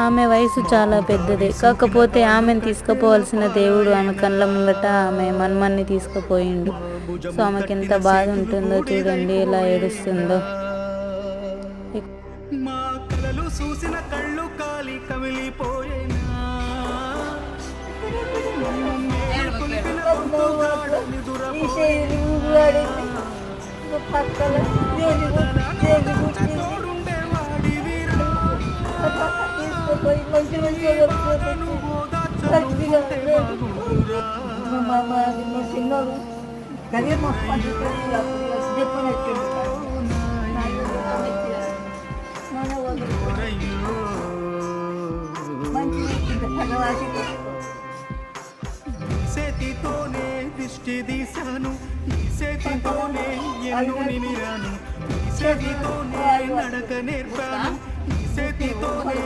ఆమె వయసు చాలా పెద్దదే, కాకపోతే ఆమెను తీసుకుపోవాల్సిన దేవుడు ఆమె కళ్ళ ముంగట ఆమె మన్మన్ని తీసుకుపోయిండు. సో ఆమెకి ఎంత బాధ ఉంటుందో చూడండి, ఎలా ఏడుస్తుందో. మా కలలు చూసిన కళ్ళు కాలి కమిలిపోయేనా చిన్నోడు గదే చేతితోనే దిష్టి తీశాను, చేతితోనే ఎన్ను నిమిరాను, చేతితోనే నడక నేర్పాను, చేతితోనే